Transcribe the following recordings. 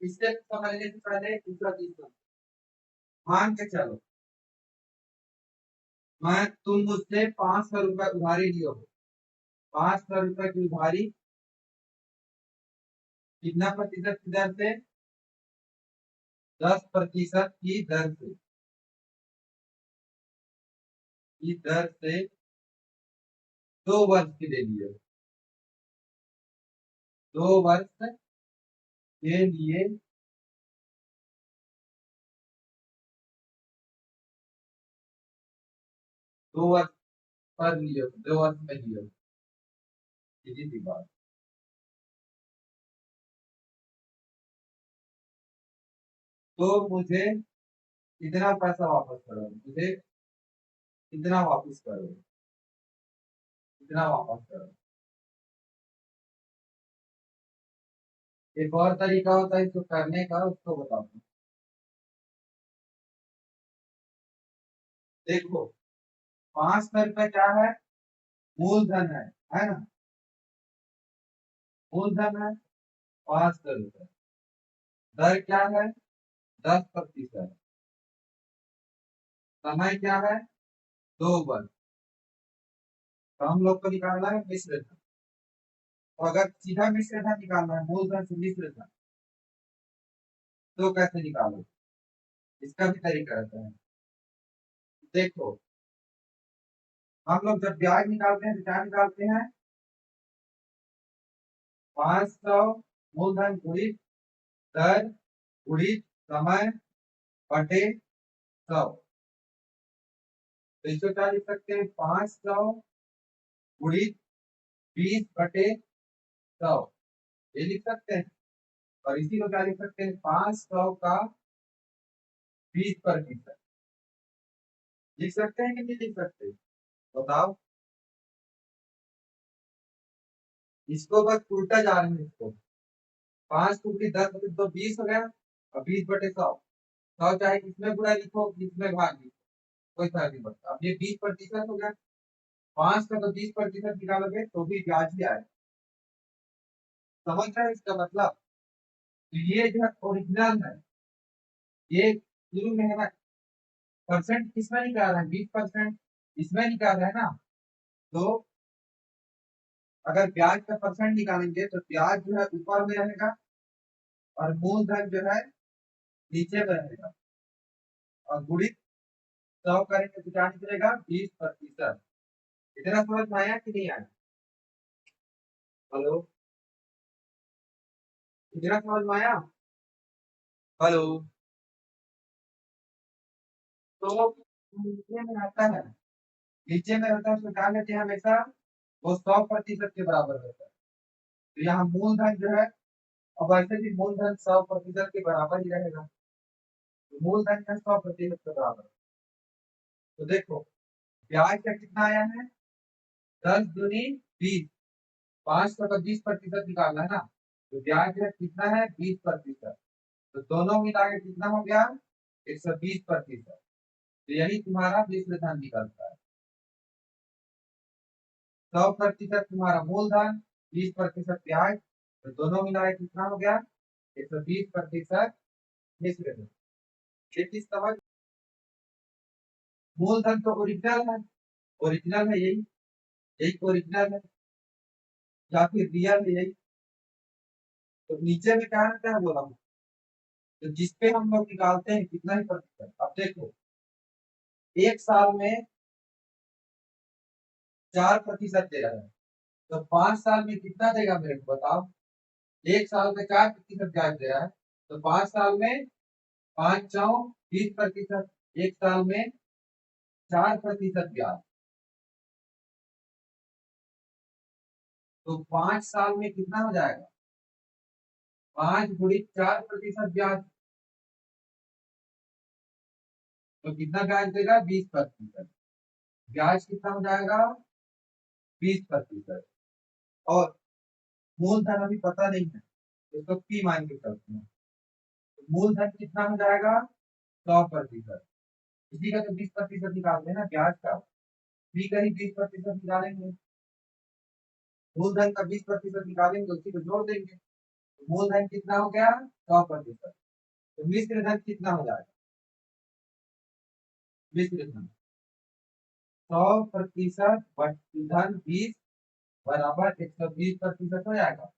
इससे समझने से पहले दूसरा चीज समझो। मान के चलो तुम मुझसे 500 रुपए उधारी लियो हो। 500 रुपए की उधारी कितना प्रतिशत की दर से? 10% की दर से, की दर से 2 वर्ष की ले लिए। 2 वर्ष के लिए 2 वर्ष पर लिए, 2 वर्ष में लिए। सीधी सी बात। तो मुझे कितना पैसा वापस करो, मुझे कितना वापस करो, कितना वापस करो। एक और तरीका होता है इसको करने का, उसको बताता हूँ। देखो 500 रुपए क्या है? मूलधन है ना? मूलधन है 500 रुपए। दर क्या है? 10%। समय क्या है? 2 वर्ष। तो हम लोग को निकालना है मिश्र धन। तो अगर सीधा मिश्र धन निकालना है, मूलधन से मिश्र धन, तो कैसे निकालो? इसका भी तरीका रहता है। देखो हम लोग जब ब्याज निकालते हैं तो क्या निकालते हैं? 500 मूलधन गुणित दर गुणित समय बटे 100। तो इसको क्या लिख सकते हैं? 500 गुणित 20/100, ये लिख सकते हैं। और इसी को क्या लिख सकते हैं? 500 का 20%। लिख सकते हैं कि नहीं लिख सकते? बताओ। इसको बस उल्टा जा रहे हैं इसको। 5×10 तो 20 हो गया, और 20/100। 100 चाहे इसमें गुणा लिखो, इसमें भाग लिखो, कोई फर्क नहीं पड़ता। अब ये 20% हो गया। 5 का तो 20% निकालोगे तो भी ब्याज ही आएगा। समझ रहे हैं इसका मतलब? तो ये जो है ओरिजिनल है, ये शुरू में है ना। परसेंट किसमें निकाल रहा है? 20% इसमें निकाल रहा है ना। तो अगर ब्याज का परसेंट निकालेंगे तो ब्याज जो है ऊपर में रहेगा, और मूलधन जो है नीचे में रहेगा। और गुणित 100 करेंगे तो क्या निकलेगा? 20%। इतना समझ में आया कि नहीं आया? हेलो, इतना समझ में आया? हेलो। तो नीचे में आता है, नीचे में रहता है, उसको क्या लेते हैं हमेशा? वो 100% के बराबर रहता है। तो यहाँ मूलधन जो है, अब वैसे भी मूलधन 100% के बराबर ही रहेगा। तो मूलधन का 100% के बराबर। तो देखो ब्याज का कितना आया है? 10 दूनी 20। 500 का 20% निकालना है ना। तो ब्याज जो है कितना है? 20%। तो दोनों मिला के कितना हो गया? 120%। तो यही तुम्हारा मिश्र धन निकलता है। 100% तुम्हारा मूलधन, 20% ब्याज, तो दोनों मिला के कितना हो गया? 120% मिश्र धन। ये चीज समझ। मूलधन तो ओरिजिनल है, ओरिजिनल है यही, यही ओरिजिनल है, या फिर रियल है यही। तो नीचे में क्या रहता है बोला हूँ? तो जिसपे हम लोग निकालते हैं कितना ही प्रतिशत। अब देखो एक साल में 4% दे रहा है, तो 5 साल में कितना देगा मेरे को बताओ? एक साल में 4% ब्याज दे रहा है, तो 5 साल में 5×4 20%। एक साल में 4% ब्याज, तो 5 साल में कितना हो जाएगा? 5×4 प्रतिशत ब्याज, तो कितना ब्याज देगा? 20%। ब्याज कितना हो जाएगा? 20%। और मूलधन अभी पता नहीं है, इसको पी मान के चलते हैं। तो मूलधन कितना हो जाएगा? 100%। इसी का तो 20% निकालते हैं ना ब्याज का। पी का ही 20% निकालेंगे, मूलधन का 20% निकालेंगे, उसी को जोड़ देंगे। तो मूलधन कितना हो गया? 100%। तो मिश्र धन कितना हो जाएगा? मिश्र धन 100% धन 20 बराबर 120% हो जाएगा।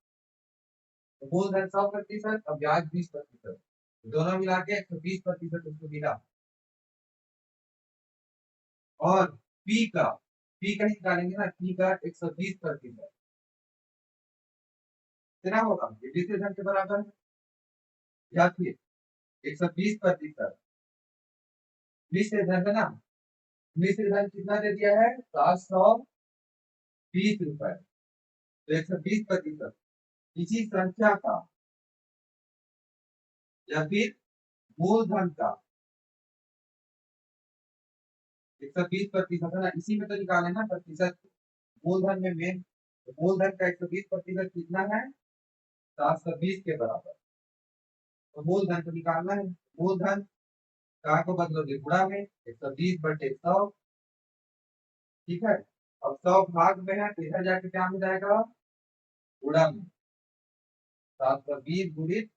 तो मूलधन 100% और ब्याज 20%, दोनों मिला के 120% उसको मिला। और पी का निकालेंगे ना, पी का 120% कितना होगा? ये मिश्र धन के बराबर है। या फिर 120% मिश्र धन है ना, मिश्र धन कितना दे दिया है? 720 रुपए। तो 120% किसी संख्या का या फिर मूलधन का 120% है ना, इसी में तो निकाले ना प्रतिशत। मूलधन में मेन मूलधन का 120% कितना है? 720 के बराबर। तो मूलधन को निकालना है। मूलधन का को बदलोगे गुणा में 120/100। ठीक है। अब 100 भाग में है तो इधर जाके क्या हो जाएगा? गुणा में 720 गुणित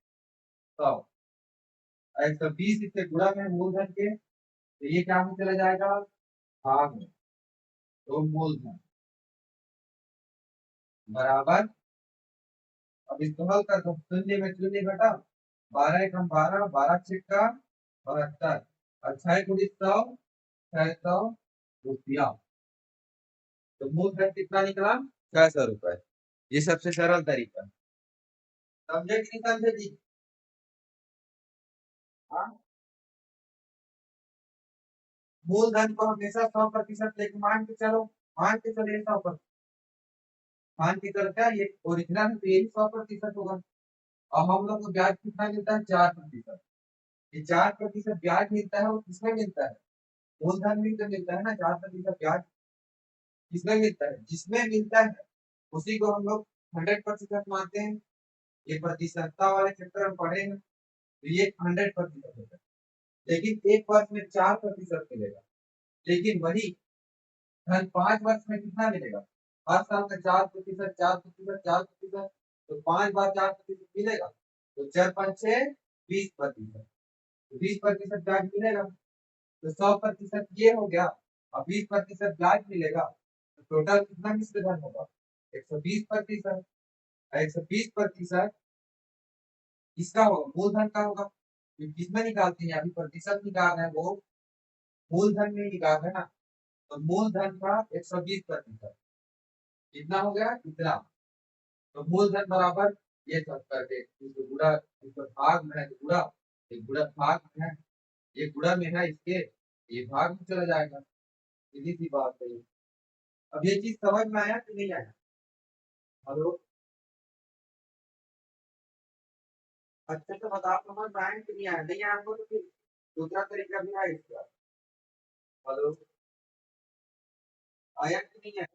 100। 120 इससे गुणा में मूलधन के, तो ये क्या में चला जाएगा? भाग में। तो मूलधन बराबर, अब इसको हल कर दो। शून्य में शून्य घटा, 12 एकम 12, 12 छिक्का 72 और 6 गुणित 100, 600 रुपया। तो मूलधन कितना निकला? 600 रुपए। ये सबसे सरल तरीका। समझे कि नहीं समझे जी? हाँ, मूलधन को हमेशा 100% लेके मान के चलो। मान के चले 100%। मान के चलो क्या ये ओरिजिनल है तो यही 100% होगा। और हम लोग को ब्याज कितना मिलता है? 4%। ये 4% ब्याज मिलता है वो किसमें मिलता है? मूलधन में तो मिलता है ना 4% ब्याज। किसमें मिलता है? जिसमें मिलता है उसी को हम लोग 100% मानते हैं। ये प्रतिशतता वाले चैप्टर हम पढ़े हैं तो ये 100% होता है। लेकिन एक वर्ष में 4% मिलेगा। लेकिन वही धन 5 वर्ष में कितना मिलेगा? हर साल का 4%, 4%, 4%। तो 5 बार 4% मिलेगा। तो 4×5 = 20%। 20% ब्याज मिलेगा। तो 100% ये हो गया और 20% ब्याज मिलेगा। तो टोटल कितना मिश्र धन होगा? 120%। 120% किसका होगा? मूलधन का होगा। किसमें निकालते हैं? अभी प्रतिशत निकाल रहे हैं, वो मूलधन में निकाल रहे हैं ना। तो मूलधन का 120% कितना हो गया? इतना। तो मूलधन बराबर ये सब करके इसको गुणा, इसको भाग में है तो गुणा, ये गुणा भाग में है, ये गुणा में है इसके, ये भाग में चला जाएगा। सीधी सी बात है। अब ये चीज समझ में आया कि नहीं आया? हेलो, अच्छे से बता, समझ में आया कि नहीं आया? नहीं आया आपको तो फिर दूसरा तरीका भी है इसका। हेलो, आया कि नहीं आया?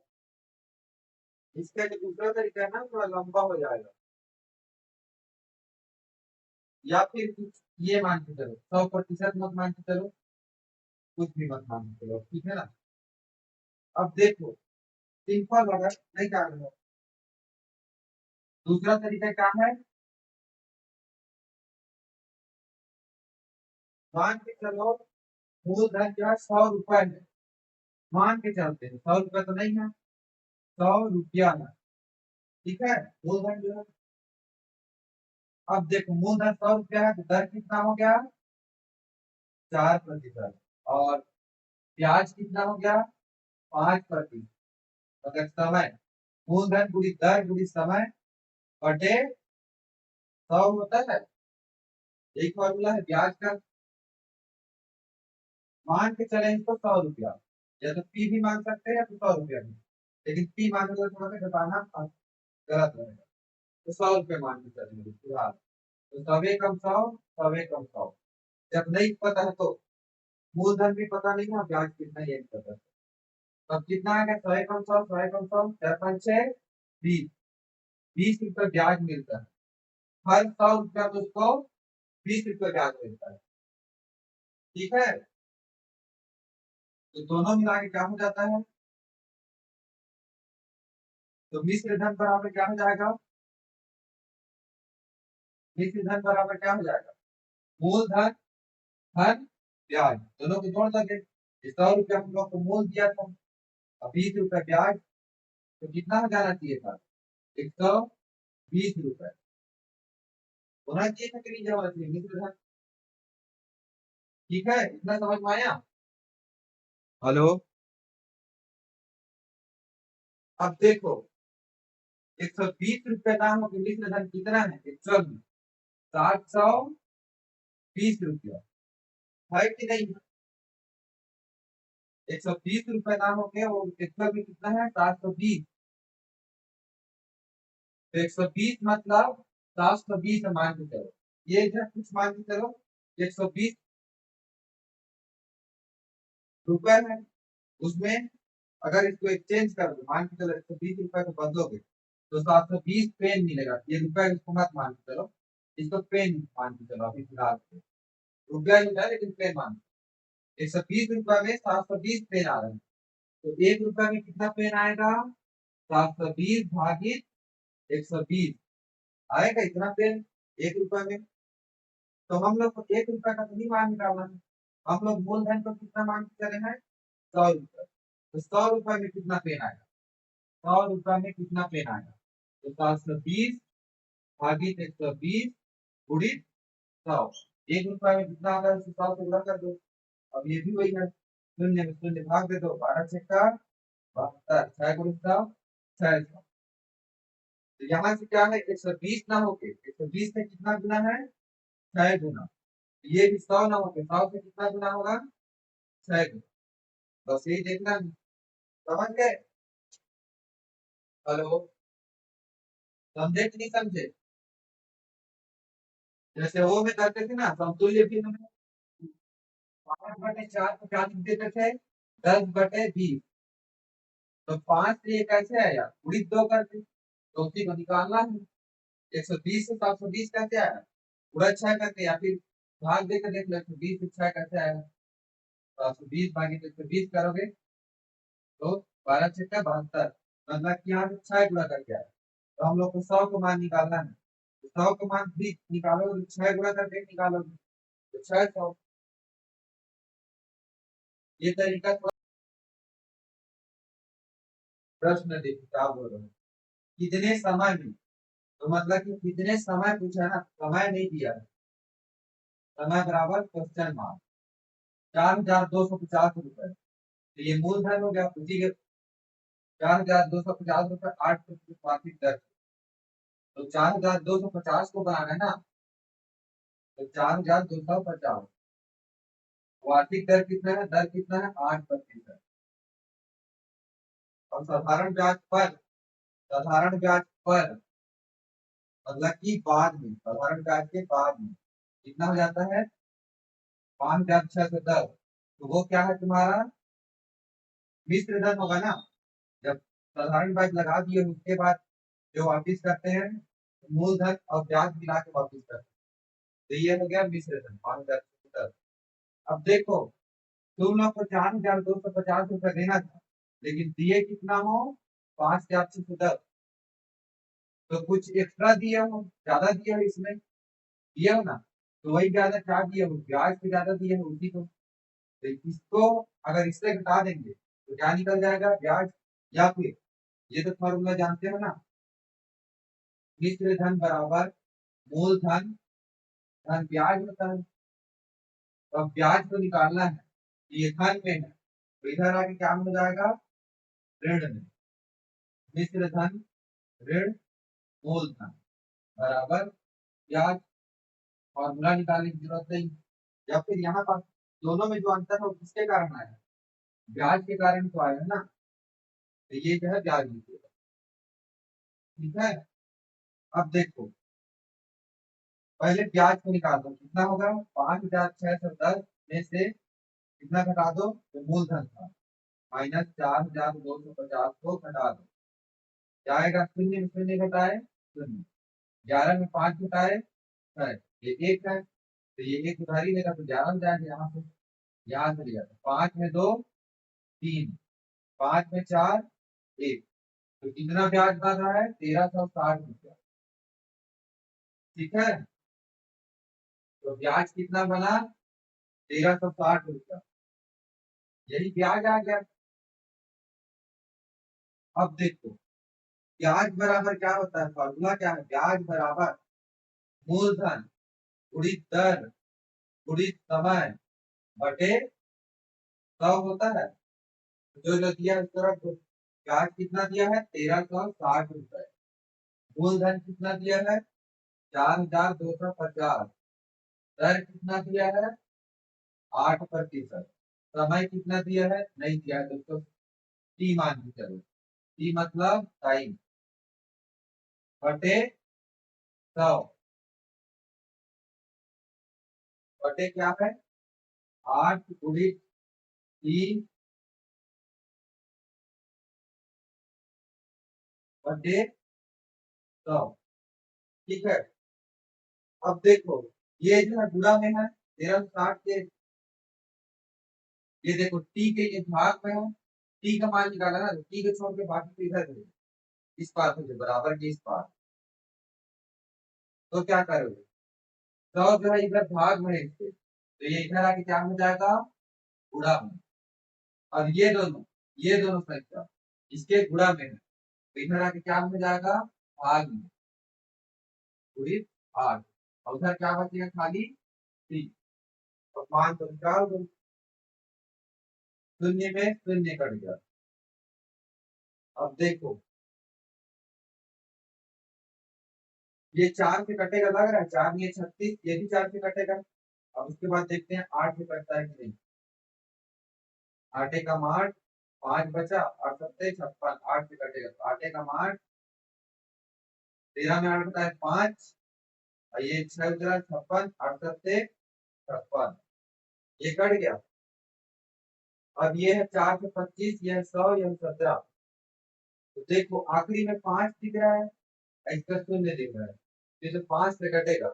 इसका जो दूसरा तरीका है ना थोड़ा लंबा हो जाएगा। या फिर कुछ ये मान के चलो, 100% मत मान के चलो, कुछ भी मत मान के चलो, ठीक है ना। अब देखो, सिंपल अगर नहीं कर रहे हो, दूसरा तरीका क्या है? मान के चलो मूलधन जो है 100 रुपए है। मान के चलते हैं 100 रुपए तो नहीं है, 100 रुपया है। ठीक है, मूलधन जो है। अब देखो मूलधन 100 रुपया है तो दर कितना हो गया? 4%। और ब्याज कितना हो गया? 5%। अगर समय, मूलधन गुणित दर गुणित समय बटे 100 होता है। एक फॉर्मूला है ब्याज का। मान के चले इसको 100 रुपया, या तो पी भी मान सकते हैं या तो 100 रुपया भी। लेकिन पी मानोगे तो थोड़ा सा घटाना गलत रहेगा। तो 100 रुपये मान के चलेंगे फिलहाल। तो 100 कम 100, 100 कम 100। जब नहीं पता है तो मूलधन भी पता नहीं है, ब्याज कितना ये नहीं पता। तब कितना आ गया? 100 कम 100, 100 कम 100, 4×5 = 20। 20 रुपये ब्याज मिलता है। हर 100 रुपया तो उसको 20 रुपये ब्याज मिलता है। ठीक है। तो दोनों मिला के क्या हो जाता है? तो मिश्र धन बराबर क्या हो जाएगा? मिश्र धन बराबर क्या हो जाएगा, मूलधन धन ब्याज, दोनों को जोड़ दोगे। 100 रुपया हम लोग को मूल दिया था और 20 रुपया ब्याज, तो कितना हो जाना चाहिए था, 120 रुपए होना चाहिए था कि नहीं होना चाहिए मिश्र धन। ठीक है, इतना समझ में आया। हेलो, अब देखो 120 रुपये नाम के मिश्र धन कितना है, 720 रुपया है कि नहीं। 120 रुपये नाम हो के वो एक्चुअल में कितना है, 720। तो 120 मतलब 720 मान के चलो, ये जो कुछ मान के चलो 120 रुपए है, उसमें अगर इसको एक्सचेंज कर दो, मान के चलो 120 रुपए को बदलोगे तो 720 पेन मिलेगा। ये रुपया इसको मत मान के चलो, इसको पेन मान के चलो अभी फिलहाल। रुपया ही है लेकिन पेन मान, 120 रुपए में 720 पेन आ रहे हैं, तो 1 रुपया में कितना पेन आएगा, 720 भागित 120 आएगा इतना पेन 1 रुपया में। तो हम लोग को 1 रुपया का नहीं मान निकालना है, हम लोग मूलधन को कितना मान के चले हैं, 100 रुपया। तो 100 रुपया में कितना पेन आएगा, 100 रुपया में कितना पेन आएगा, तो 720 भागित 120 गुणित 100। 1 रुपया में कितना आता है, 100 से गुणा कर दो। अब ये भी वही है, शून्य में शून्य भाग दे दो, 12×6 = 72, 6 × 100 600। तो यहाँ से क्या है, 120 ना होके 120 से कितना गुना है, 6 गुना। ये भी 100 ना होके 100 से कितना गुना होगा, 6 गुना। बस यही देखना है, समझ गए। हेलो, समझे कि नहीं समझे। जैसे वो में करते थे ना समतुल्य भी में, 5/4 को क्या लिख देते थे, 10/20। तो 5 से ये कैसे आया, गुणित 2 करके, तो उसी को निकालना है। 120 से 720 कैसे आया, पूरा 6 करके, या फिर भाग देकर देख लो 120 से 6 कैसे आया। 720 भागित 120 करोगे तो 12×6 = 72, मतलब कि यहाँ से 6 गुणा करके आया। तो हम लोग को 100 को मान निकालना है, तो 100 को मान भी निकालोगे तो 6 गुणा करके निकालोगे तो 600। ये तरीका थोड़ा, प्रश्न देखो क्या बोल रहे हैं, कितने समय में, तो मतलब कि कितने समय पूछा है ना, समय नहीं दिया है, समय बराबर क्वेश्चन मार्क। 4250 रुपए, तो ये मूलधन हो गया, उसी के 4250 रुपए 8% वार्षिक दर। तो 4250 को बनाना है ना, तो 4250 वार्षिक दर कितना है, दर कितना है 8%। और साधारण ब्याज पर मतलब कि बाद में, साधारण ब्याज के बाद में कितना हो जाता है, 5,610। तो वो क्या है तुम्हारा, मिश्र धन होगा ना। जब साधारण ब्याज लगा दिए उसके बाद जो वापिस करते हैं, तो मूलधन और ब्याज मिला के वापिस करते हैं, तो ये हो गया मिश्र धन 5,610। अब देखो तुम लोग को 4,250 रुपए देना था, लेकिन दिए कितना हो, 5,610। तो कुछ एक्स्ट्रा दिए हो, ज्यादा दिए हो, इसमें दिए हो ना, तो वही ज्यादा क्या दिए हो, ब्याज से ज्यादा दिए हो उसी को। तो इसको अगर इससे घटा देंगे तो क्या निकल जाएगा, ब्याज। या फिर ये तो फॉर्मूला जानते हो ना, मिश्र धन बराबर मूलधन धन ब्याज होता है। तो अब ब्याज को निकालना है, ये धन में है तो इधर आके क्या हो जाएगा, ऋण में। मिश्र धन ऋण मूलधन बराबर ब्याज। फॉर्मूला निकालने की जरूरत नहीं, या फिर यहाँ पर दोनों में जो अंतर है वो किसके कारण आया, ब्याज के कारण तो आया ना। तो ये जो है ब्याज लिखिएगा, ठीक है। अब देखो पहले ब्याज को निकाल दो, कितना होगा, 5,610 में से कितना घटा दो, तो मूलधन था, -4,250 को घटा दो, क्या आएगा, शून्य में शून्य घटाए शून्य, 11 में 5 घटाए 6, ये 1 है, तो ये 1 उधार ही लेगा तो 11 हो जाएगा, यहाँ से लिया, 5 में 2 3, 5 में 4 1, तो कितना ब्याज बढ़ रहा है, 1,360 रुपया, ठीक है। तो ब्याज कितना बना? 1360 रुपया। यही ब्याज आ गया। अब देखो ब्याज बराबर क्या होता है, फॉर्मूला क्या है? ब्याज बराबर मूलधन गुणित दर गुणित समय बटे 100 होता है। जो जो दिया है उसको रख दो। ब्याज कितना दिया है? 1360 रुपए। मूलधन कितना दिया है? 4250। दर कितना दिया है? 8%। समय कितना दिया है? नहीं दिया है दोस्तों। टी मान के चलो। टी मतलब टाइम बटे 100 बटे क्या है? 8 गुणित 3 बटे 100। ठीक है। अब देखो ये जो है गुणा में है 1360 के। ये देखो टी के ये भाग में है। टी का मान निकाला ना, तो टी को छोड़ के बाकी तो इधर है। इस पार से बराबर के इस पार। तो क्या करोगे? 100 जो है इधर भाग में है इसके, तो ये इधर आके क्या हो जाएगा? गुणा में। और ये दोनों संख्या इसके गुणा में है, तो इधर आके क्या हो जाएगा? भाग में। गुणित 8। और उधर क्या बचेगा? खाली 3। और 5 तो निकाल दो। शून्य में शून्य कट गया। अब देखो ये 4 से कटेगा, लग रहा है 4 ये 36, ये भी 4 से कटेगा। अब उसके बाद देखते हैं 8 से कटता है कि नहीं। 8 एकम 8, 5 बचा, 8 सत्ते 56, 8 से कटेगा तो 8 एकम 8, 13 में 8 होता है 5, और ये 6 उधर 56, 8 सत्ते 56, ये कट गया। अब ये है 4 से 25, यह 100, यह 17। तो देखो आखिरी में 5 दिख रहा है, इसका शून्य दिख रहा है, ये तो 5 से कटेगा।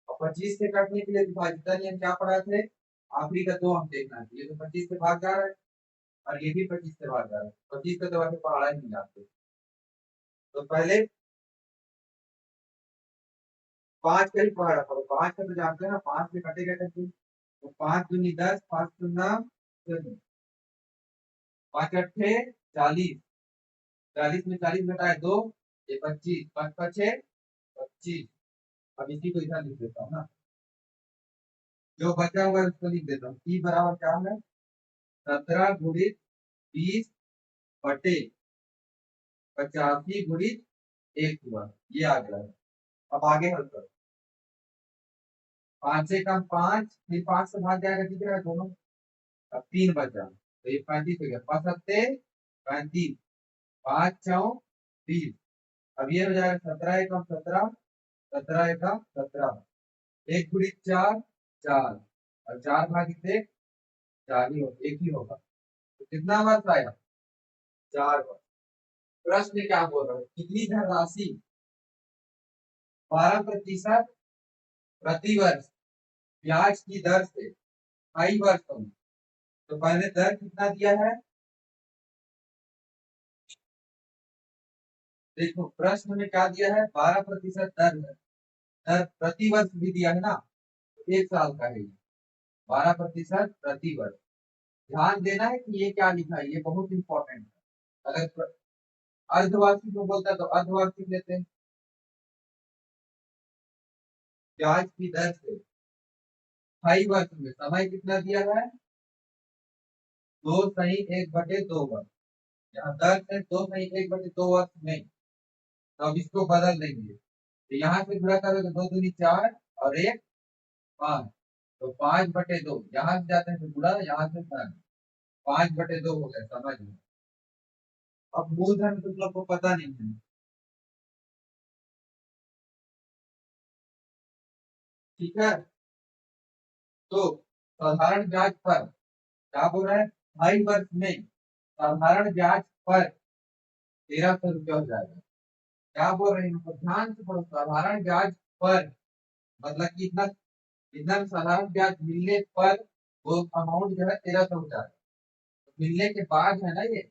और 25 से कटने के लिए विभाजिता नियम क्या पढ़ा थे? आखिरी का 2 हम देखना है, ये तो 25 से भाग जा रहा है और ये भी 25 से भाग जा रहा है। 25 का तो वैसे पहाड़ा ही नहीं जाते। तो पहले 5 का ही पहाड़ा पड़ो। 5 का तो जानते हैं ना, 5 से कटेगा कैसे? तो 5 दूनी 10, 5 दूना शून्य, 5 अट्ठे 40, 40 में 40 घटाए 2, ये 25, 5 पचे 25। अब इसी को इधर लिख देता हूँ ना, जो बचा हुआ है उसको लिख देता हूँ। टी बराबर क्या है? 17 गुणित 20 बटे 85 गुणित 1 हुआ, ये आ गया है। अब आगे हल करो। 5 से कम 5, फिर 5 से भाग जाएगा, दिख रहा है दोनों। अब 3 बचा, तो ये 35 हो गया। 5 सत्ते 35, 5 चौ 30। अब ये हो जाएगा 17 एकम 17, 17 एकम 17। 1 गुणित 4 4, और 4 भागित 1 4 ही होगा, 1 ही होगा। तो कितना वर्ष आया? 4 वर्ष। प्रश्न क्या बोल रहा है? कितनी धनराशि 12% प्रति वर्ष ब्याज की दर से 2.5 वर्षों में। तो पहले दर कितना दिया है? देखो प्रश्न में क्या दिया है? 12% दर है। दर प्रति वर्ष भी दिया है ना, तो 1 साल का है ये। 12% प्रति वर्ष। ध्यान देना है कि ये क्या लिखा है, ये बहुत इंपॉर्टेंट है। अगर अर्धवार्षिक में बोलता है तो अर्धवार्षिक लेते हैं। ब्याज की दर से 2.5 वर्ष में, समय कितना दिया है? 2 सही 1/2 वर्ष। यहाँ दर से 2 सही 1/2 वर्ष नहीं, तो अब इसको बदल देंगे। तो यहाँ से गुणा करोगे तो 2 दूनी 4 और 1 5, तो 5/2। यहाँ से जाते हैं तो गुणा, यहाँ से भाग। 5/2 हो गया, समझ लो। अब मूलधन तुम लोग को पता नहीं है, ठीक है। तो साधारण ब्याज पर क्या बोल रहा है? 2.5 वर्ष में साधारण ब्याज पर 1300 रुपया हो जाएगा। क्या बोल रहे हैं? तो ध्यान से पढ़ो। साधारण ब्याज पर मतलब कि इतना इतना साधारण ब्याज मिलने पर वो अमाउंट जो है 1300 हो जाएगा। तो मिलने के बाद है ना ये।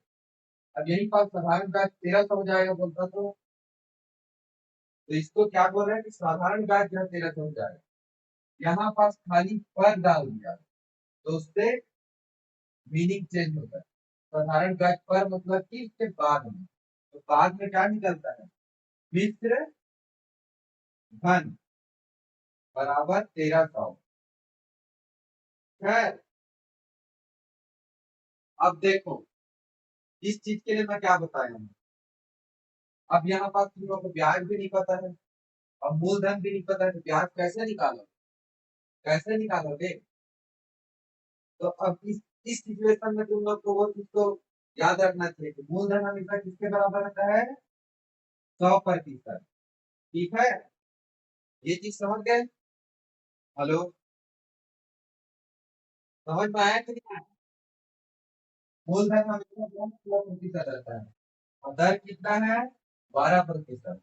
अब यही पास साधारण ब्याज 1300 हो जाएगा बोलता तो इसको क्या बोल रहे हैं कि साधारण ब्याज जो है 1300 हो जाएगा। यहाँ पास खाली पर डाल दिया तो उससे मीनिंग चेंज होता है। साधारण ब्याज पर मतलब कि इसके बाद में, तो बाद में क्या निकलता है, मिश्र धन बराबर 1300। खैर अब देखो इस चीज के लिए मैं क्या बताया हूँ। अब यहाँ पास तुम लोग को ब्याज भी नहीं पता है और मूलधन भी नहीं पता है, तो ब्याज कैसे निकालो, कैसे निकालोगे। तो अब इस सिचुएशन में तुम लोग को वो चीज को याद रखना चाहिए कि मूलधन हमेशा किसके बराबर रहता है, 100%। ठीक है, ये चीज समझ गए। हेलो, समझ में आया कि नहीं आया? मूलधन हमेशा 100% रहता है और दर कितना है, 12%।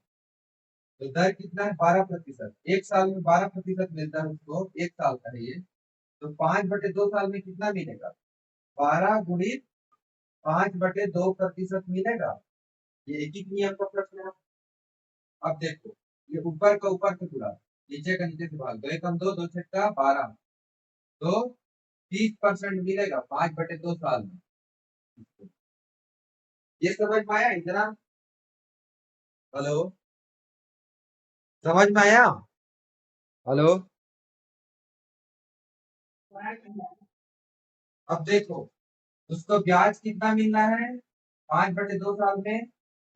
तो दर कितना है, 12%। एक साल में 12% मिलता है उसको, एक साल का है ये। तो 5/2 साल में कितना मिलेगा, 12 × 5/2% मिलेगा। ये एक ही नियम का प्रश्न है। अब देखो ये ऊपर का ऊपर से जुड़ा, नीचे का नीचे से भाग दो, एक हम दो, दो छक्का 12, तो 30% मिलेगा 5/2 साल में। ये समझ में आया इतना। हेलो, समझ में आया। हेलो, अब देखो उसको ब्याज कितना मिलना है, 5/2 साल में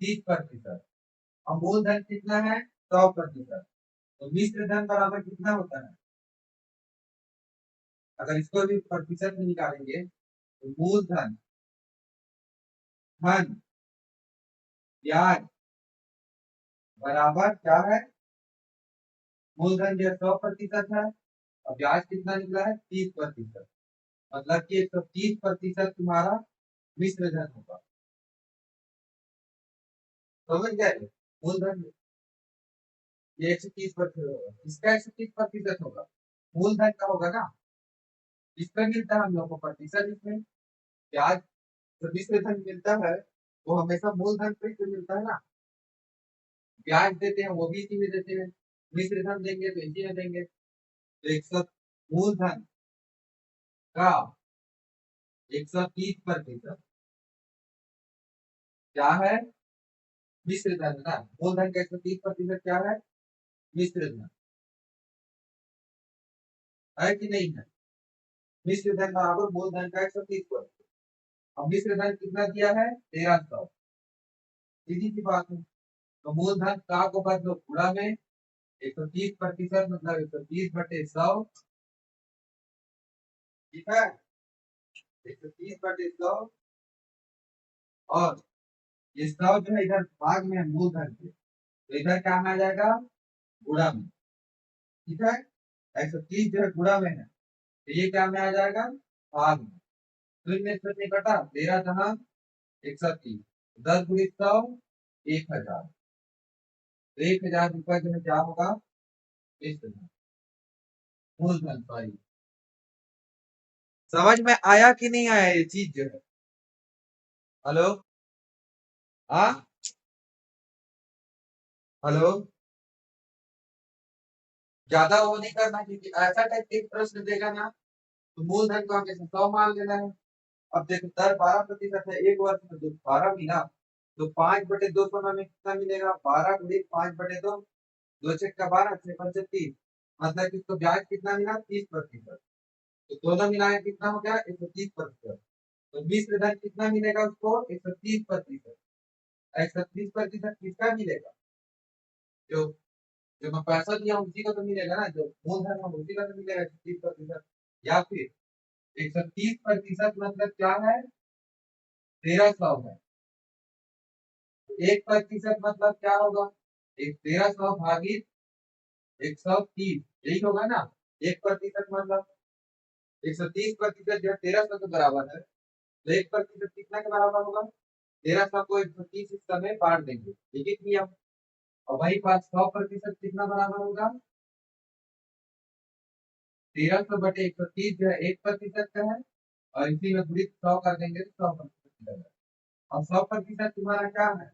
30%। और मूलधन कितना है, 100%। तो मिश्र धन बराबर कितना होता है, अगर इसको भी प्रतिशत में निकालेंगे तो मूलधन धन ब्याज बराबर क्या है, मूलधन जो 100% है और ब्याज कितना निकला है, 30%। मतलब कि 130% तुम्हारा मिश्र धन होगा। समझ गए, मूलधन ये 130% होगा, इसका 130% होगा, मूलधन का होगा ना। इसमें मिलता है हम लोग को प्रतिशत, इसमें ब्याज जो मिश्र धन मिलता है वो हमेशा मूलधन पे ही तो मिलता है ना। ब्याज देते हैं वो भी इसी में देते हैं, मिश्र धन देंगे तो इसी में देंगे। तो 100 मूलधन का 130% क्या है, मिश्र धन ना। मूलधन का 130% क्या है, मिश्र धन है कि नहीं है। मिश्र धन बराबर मूलधन का 130%। अब मिश्र धन कितना दिया है, 1300। सीधी सी बात है। तो मूलधन का को बदलो गुणा में, 130% मतलब 130/100। ठीक है, 130/100। और ये 100 जो है इधर भाग में है मूलधन के, तो इधर क्या में आ जाएगा, गुणा में। ठीक है, 130 जो है गुणा में है, तो ये क्या में आ जाएगा, भाग में। शून्य शून्य कटा, 13×130, 10 × 100, 1000। तो 1000 रुपये जो है क्या होगा, इस तरह मूलधन। सॉरी, समझ में आया कि नहीं आया ये चीज जो है। हेलो, हाँ, हेलो, ज्यादा वो नहीं करना, क्योंकि ऐसा टाइप एक प्रश्न देगा ना तो मूलधन को हमेशा 100 मान लेना है। अब देखो दर 12% है, एक वर्ष में जो 12 मिला, तो 5/200 में कितना मिलेगा, 12 × 5/2, दो छेक का 12, 6×5 = 30। मतलब कि इसको ब्याज कितना मिला, 30%। तो दोनों मिलाए कितना हो गया, 130%। तो मिश्र धन कितना मिलेगा उसको, 130%। 130% किसका मिलेगा, जो जो मैं पैसा दिया हूँ उसी का तो मिलेगा ना, जो मूलधन है उसी का तो मिलेगा 130%। या फिर 130% मतलब क्या है, 1300 है। 1% मतलब क्या होगा, एक 1300 भागित 130, यही होगा ना। 1% मतलब 130% जो 1300 के बराबर है, तो 1% कितना के बराबर होगा, 1300 को 130 हिस्सा में बांट देंगे, ठीक है नियम। और वही बात 100% कितना बराबर होगा, 1300/130 जो है 1% का है, और इसी में गुणित 100 कर देंगे तो 100% मिलेगा। अब 100% तुम्हारा क्या है,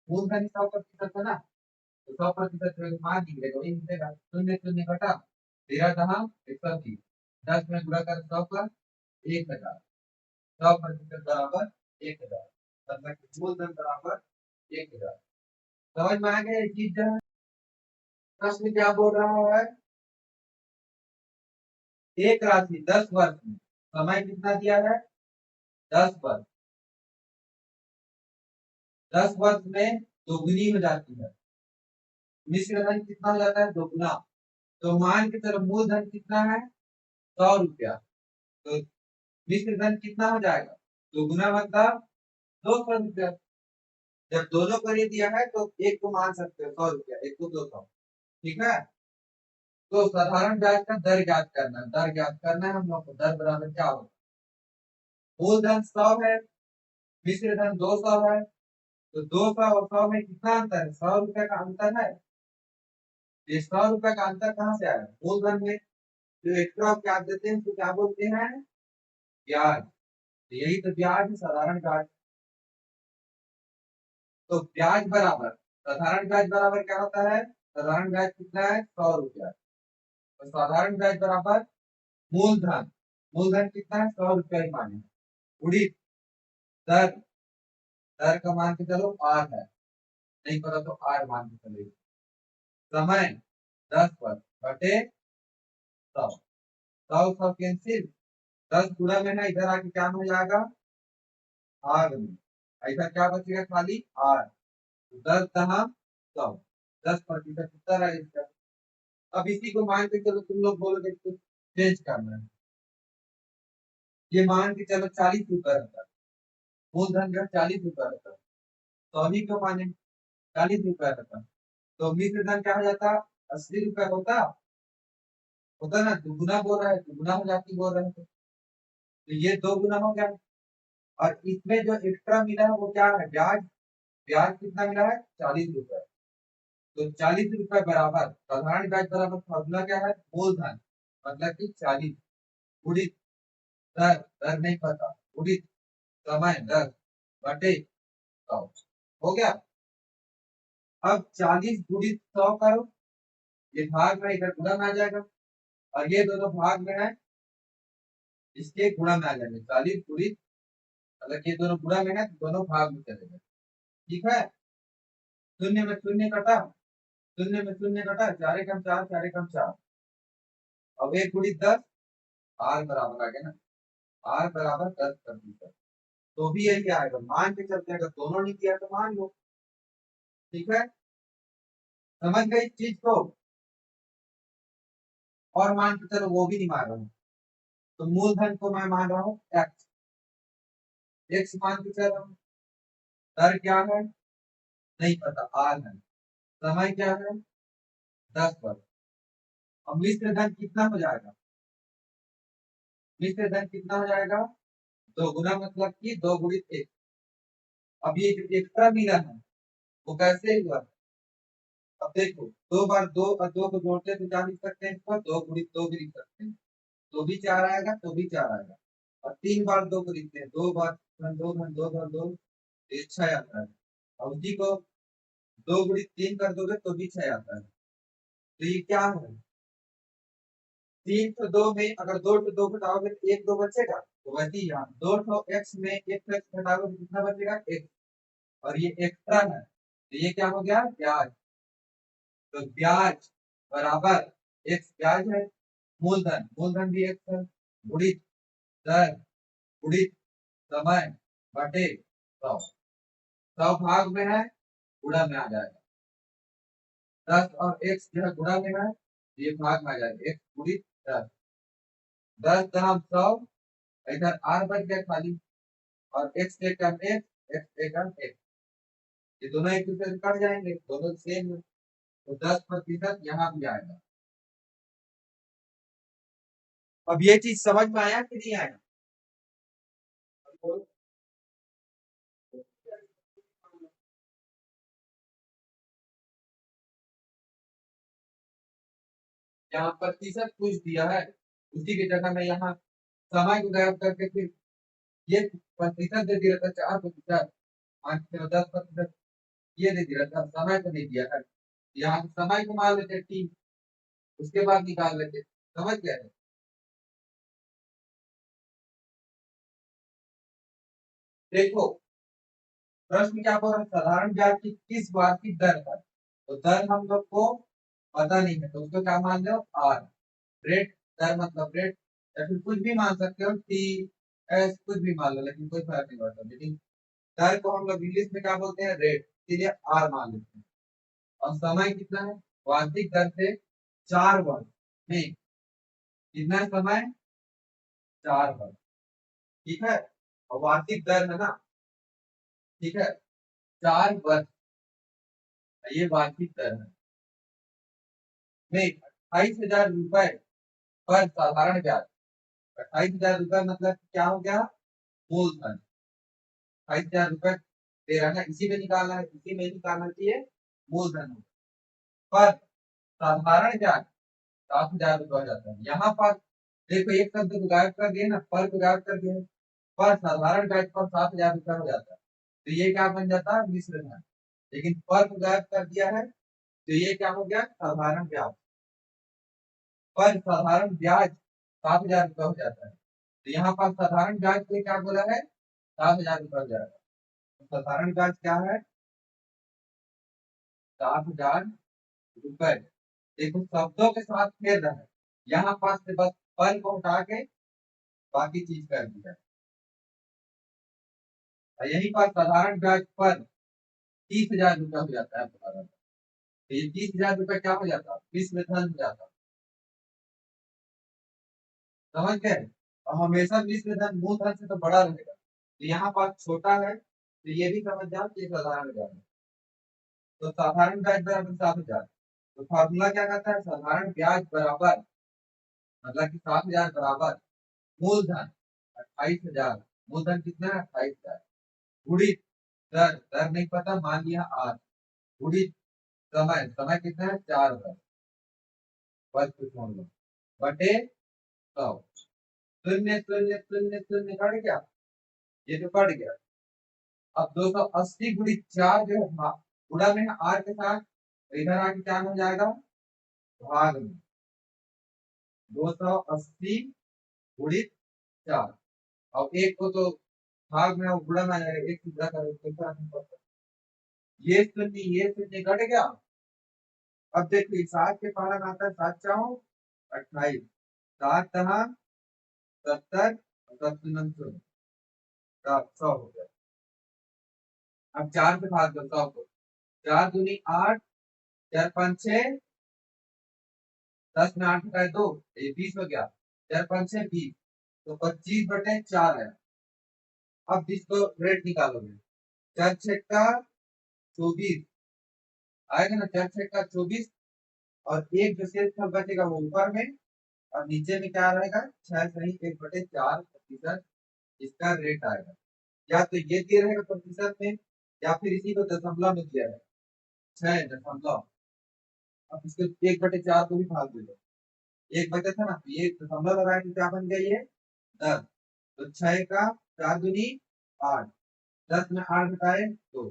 मूलधन 100% है ना, तो 100% जो मान निकलेगा वही मिलेगा, शून्य शून्य घटा, 13 दहा 130, 10 में गुणा कर 100 पर 1000, 100% बराबर 1000, मतलब कि मूलधन बराबर 1000। समझ में आ गया ये चीज जो है। प्रश्न क्या बोल रहा है, एक राशि 10 वर्ष में, समय कितना दिया है 10 वर्ष, 10 वर्ष में दोगुनी हो जाती है, मिश्र धन कितना हो जाता है दोगुना। तो मान के चलो मूलधन कितना है 100 रुपया, तो मिश्र धन कितना हो जाएगा दोगुना, मतलब 200 रुपया। जब दोनों को ये दिया है तो एक को मान सकते हो 100 रुपया, एक को 200, ठीक है। तो साधारण ब्याज का दर ज्ञात करना है, दर ज्ञात करना है हम लोग को। दर बराबर क्या होगा, मूलधन 100 है, मिश्र धन 200 है, तो 200 और 100 में कितना अंतर है, 100 रुपया का अंतर है। ये 100 रुपया का अंतर कहाँ से आया, मूलधन में जो एक्स्ट्रा ब्याज देते हैं उसको क्या बोलते हैं, ब्याज। तो यही तो ब्याज है, साधारण ब्याज। तो ब्याज बराबर, साधारण ब्याज बराबर क्या होता है, साधारण ब्याज कितना है 100 रुपया, तो साधारण ब्याज बराबर मूलधन, मूलधन कितना है 100 रुपया ही माने, उड़ित दर, दर का मान के चलो आर है, नहीं पता तो आर मान के चलेगा। समय 10 पर बटे 100, 100 कैंसिल, 10 गुणा में है, इधर आके क्या हो जाएगा आर में, ऐसा क्या बचेगा खाली आर, 10 दहा 100, 10% उत्तर है इसका। अब इसी को मान के चलो तुम लोग बोलोगे तो चेंज करना है, ये मान के चलो 40 रुपया रहता, मूलधन का 40 रुपया रहता, तो अभी क्यों माने 40 रुपया रहता, तो मिश्र धन क्या हो जाता 80 रुपया होता ना, दुगुना बोल रहा है, दुगुना हो जाती बोल रहे थे, तो ये 2 गुना हो गया। और इसमें जो एक्स्ट्रा मिला है वो क्या है, ब्याज, ब्याज कितना मिला है 40 रुपया, तो 40 रुपया बराबर साधारण ब्याज बराबर फॉर्मूला क्या है, मूलधन मतलब कि 40 गुणित दर, दर नहीं पता, गुणित समय 10 बटे 100, हो गया। अब 40 गुणित 100 करो, ये भाग में इधर गुणा में आ जाएगा, और ये दोनों भाग में है, इसके गुणा में आ जाएंगे, 40 गुणित, मतलब ये दोनों गुणा में है तो दोनों भाग में चले गए, ठीक है। शून्य में शून्य कटा, शून्य में शून्य कटा, 4 एकम 4, 4 एकम 4, अब 1 गुणित 10, आर बराबर आ गया ना, आर बराबर 10%, तो भी यही आएगा, मान के चलते अगर दोनों नहीं किया तो मान लो, ठीक है। समझ गई चीज को, और मान के चलो वो भी नहीं मान रहा हूँ, तो मूलधन को मैं मान रहा हूँ एक्स, एक्स मान के चल रहा हूँ, दर क्या है नहीं पता आर है, समय क्या है 10 वर्ष। अब मिश्र धन कितना हो जाएगा, मिश्र धन कितना हो जाएगा 2 गुना, मतलब कि 2 गुणित 1। अब ये जो एक्स्ट्रा मिला है वो कैसे हुआ, अब देखो 2 बार 2 और 2 को जोड़ते हैं तो क्या लिख सकते हैं, इसको 2 गुणित 2 भी लिख सकते हैं, तो भी 4 आएगा, तो भी 4 आएगा, और 3 बार 2 को लिखते हैं, 2 बार 2 धन 2 धन 2, 6 आता है, और उसी को 2 गुणित 3 कर दोगे तो भी 6 आता है, तो ये क्या है 3 तो 2 में अगर 2 तो 2 घटाओगे तो 1 2 बचेगा, तो वैसे ही यहाँ 2 तो x में 1 एक्स घटाओगे तो कितना बचेगा x, और ये एक्स्ट्रा है तो ये क्या हो गया ब्याज, तो ब्याज बराबर x ब्याज है, मूलधन, मूलधन भी x है, गुणित दर गुणित समय बटे 100, 100 भाग में है गुणा में आ जाएगा, 10 और x जो है गुणा में है, ये भाग में आ जाएगा, x गुणित 10, 10 दहम 100, इधर r बच गया खाली, और x एकम x, x एकम x, ये दोनों एक दूसरे से कट जाएंगे, दोनों सेम है, तो 10% यहाँ भी आएगा। अब ये चीज समझ में आया कि नहीं आया, यहाँ प्रतिशत कुछ दिया है, उसी की जगह मैं यहाँ समय को गायब करके फिर ये प्रतिशत दे दिया था 4%, 10%, ये दे दिया था, समय को नहीं दिया है, यहाँ समय को मान लेते टी, उसके बाद निकाल लेते, समझ गए? देखो प्रश्न क्या बोल रहा है, साधारण ब्याज की किस वार्षिक दर पर, तो दर हम लोग को पता नहीं है तो उसको क्या मान लो आर, रेट, दर मतलब रेट, या फिर कुछ भी मान सकते हो, टी एस कुछ भी मान लो, लेकिन कोई फर्क नहीं पड़ता। लेकिन दर को हम लोग इंग्लिश में क्या बोलते हैं, रेट, इसीलिए आर मान लेते हैं। और समय कितना है, वार्षिक दर से 4 वर्ष में कितना है समय, 4 वर्ष, ठीक है। और वार्षिक दर है ना, ठीक है, 4 वर्ष, ये वार्षिक दर है में 28,000 रुपए पर साधारण ब्याज। 28,000 रुपए मतलब क्या हो गया, मूलधन। 28,000 रुपए दे रहा है ना, इसी में निकालना है, इसी में निकालना चाहिए मूलधन पर साधारण ब्याज 7,000 रुपए हो जाता है। यहाँ पर देखो एक शब्द को गायब कर दिए ना, पर को गायब कर दिए, पर साधारण ब्याज पर 7,000 रुपए हो जाता है, तो ये क्या बन जाता है, मिश्र धन। लेकिन पर को गायब कर दिया है तो ये क्या हो गया, साधारण ब्याज। पर साधारण ब्याज 7,000 रुपए हो जाता है, तो यहाँ पर साधारण ब्याज को क्या बोला है, 7,000 रुपए हो जाएगा। तो साधारण ब्याज क्या है, 7,000 रुपए। देखो शब्दों के साथ खेल रहा है, यहाँ पास से बस पर को हटा के बाकी चीज कर दिया। और यही पर साधारण ब्याज पर 30,000 रुपए हो जाता है तुम्हारा, तो ये 30,000 रुपए क्या हो जाता है, मिश्र धन हो जाता है। समझ गए? और हमेशा मिश्र धन मूलधन से तो बड़ा रहेगा, तो यहाँ पास छोटा है, तो ये भी समझ जाओ कि ये साधारण ब्याज है। तो साधारण ब्याज बराबर 7,000, तो फॉर्मूला क्या कहता है, साधारण ब्याज बराबर, मतलब कि 7,000 बराबर मूलधन 28,000, मूलधन कितना है 28,000, गुणित दर, दर नहीं पता मान लिया आर, गुणित समय, समय कितना है 4 वर्ष, वर्ष को छोड़ दो, बटे 100, शून्य शून्य शून्य शून्य कट गया, ये तो कट गया। अब 280 गुणित 4 जो है गुणा में है आर के साथ, तो इधर आके क्या हो जाएगा, भाग में 280 गुणित 4, और एक को तो भाग में और गुणा में आ जाएगा, एक गुणा करो तो क्या होगा? ये शून्य कट गया। अब देखिए 7 के पालन आता है 7 चाहो 28, 7 दहा 70, 7 100 हो गया। अब 4 से भाग दो 100 को, 4 दूनी 8, 4 5 6, 10 में 8 का 2, ये 20 हो गया, 4 5 6 20, तो 25/4 है। अब इसको रेट निकालोगे, 4 6 का 24 आएगा ना, 4 6 का 24, और एक जो शेष फल बचेगा वो ऊपर में, और नीचे में क्या रहेगा, 6 1/4 इसका रेट आएगा। या तो ये दिया रहेगा प्रतिशत में, या फिर इसी को दशमलव में दिया रहेगा, 6 दशमलव। अब इसको 1/4 को भी भाग दे दो, एक बचा था ना, तो ये दशमलव लगाए तो क्या बन गया, ये 10, तो 6 का 4 दूनी 8, 10 में 8 घटाए 2,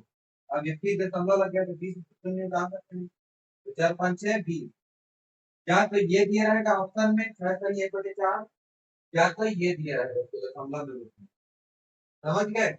अब ये फिर दशमलव लग गया तो 20 शून्य निकाल सकते हैं, तो 4 5 6 20। या तो ये दिया रहेगा ऑप्शन में 6 1/4, या तो ये दिया रहेगा उसको दशमलव में, समझ गए?